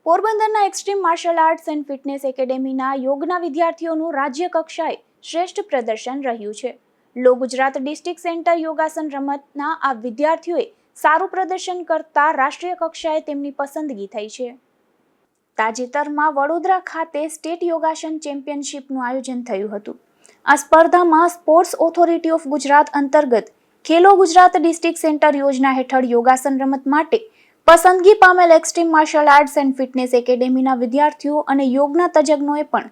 પોરબંદરના extreme martial arts and fitness એકેડેમીના યોગના વિદ્યાર્થીઓનું રાજ્ય કક્ષાએ શ્રેષ્ઠ પ્રદર્શન રહ્યું છે. લો ગુજરાત ડિસ્ટ્રિક્ટ સેન્ટર યોગાસન રમતના આ વિદ્યાર્થીઓએ સારું પ્રદર્શન કરતા રાષ્ટ્રીય કક્ષાએ તેમની પસંદગી થઈ છે. તાજેતરમાં વડોદરા ખાતે સ્ટેટ યોગાસન ચેમ્પિયનશિપનું આયોજન થયું હતું. આ સ્પર્ધામાં સ્પોર્ટ્સ ઓથોરિટી ઓફ ગુજરાત અંતર્ગત ખેલો ગુજરાત ડિસ્ટ્રિક્ટ સેન્ટર યોજના હેઠળ યોગાસન રમત માટે પસંદગી પામેલ extreme martial arts and fitness એકેડેમીના વિદ્યાર્થીઓ અને યોગના તજજ્ઞોએ પણ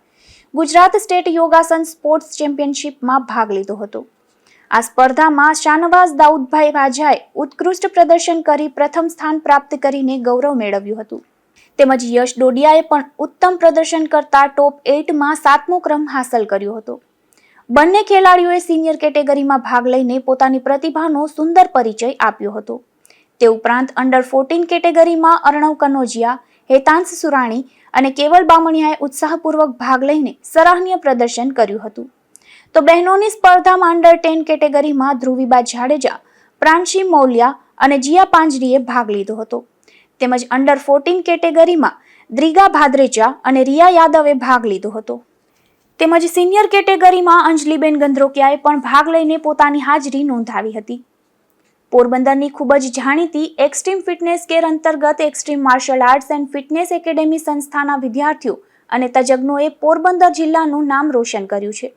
ગુજરાત સ્ટેટ યોગાસન સ્પોર્ટ્સ ચેમ્પિયનશિપમાં ભાગ લીધો હતો. આ સ્પર્ધામાં શાનવાઝ દાઉદભાઈ રાજાએ ઉત્કૃષ્ટ પ્રદર્શન કરી પ્રથમ સ્થાન પ્રાપ્ત કરીને ગૌરવ મેળવ્યું હતું. તેમજ યશ ડોડિયાએ પણ ઉત્તમ પ્રદર્શન કરતા ટોપ 8માં 7મો ક્રમ હાંસલ કર્યો હતો. બંને ખેલાડીઓએ સિનિયર કેટેગરીમાં ભાગ લઈને પોતાની પ્રતિભાનો સુંદર પરિચય આપ્યો હતો. તે ઉપરાંત અંડર 14 કેટેગરીમાં અર્ણવ કનોજિયા, હેતાંશ સુરાણી અને કેવલ બામણિયાએ ઉત્સાહપૂર્વક ભાગ લઈને સરાહનીય પ્રદર્શન કર્યું હતું. તો બહેનોની સ્પર્ધામાં અંડર 10 કેટેગરીમાં ધ્રુવીબા જાડેજા, પ્રાંશી મૌલિયા અને જીયા પાંજરીએ ભાગ લીધો હતો. તેમજ અંડર 14 કેટેગરીમાં દ્રિગા ભાદરેચા અને રિયા યાદવે ભાગ લીધો હતો. તેમજ સિનિયર કેટેગરીમાં અંજલિબેન ગંધ્રોકિયાએ પણ ભાગ લઈને પોતાની હાજરી નોંધાવી હતી. પોરબંદરની ખૂબ જ જાણીતી એક્સ્ટ્રીમ ફિટનેસ કેર અંતર્ગત extreme martial arts and fitness academy સંસ્થાના વિદ્યાર્થીઓ અને તજજ્ઞોએ પોરબંદર જિલ્લાનું નામ રોશન કર્યું છે.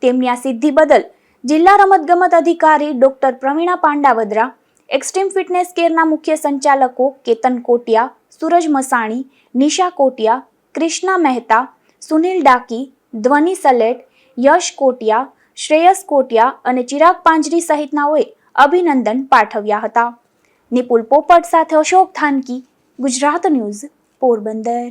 તેમની આ સિદ્ધિ બદલ જિલ્લા રમતગમત અધિકારી ડોક્ટર પ્રવીણા પાંડાવદરા, એક્સ્ટ્રીમ ફિટનેસ કેરના મુખ્ય સંચાલકો કેતન કોટિયા, સુરજ મસાણી, નિશા કોટિયા, કૃષ્ણા મહેતા, સુનિલ ડાકી, ધ્વની સલેટ, યશ કોટિયા, શ્રેયસ કોટિયા અને ચિરાગ પાંજરી સહિતનાઓએ અભિનંદન પાઠવ્યા હતા. નિપુલ પોપટ સાથે અશોક થાનકી, ગુજરાત ન્યૂઝ, પોરબંદર.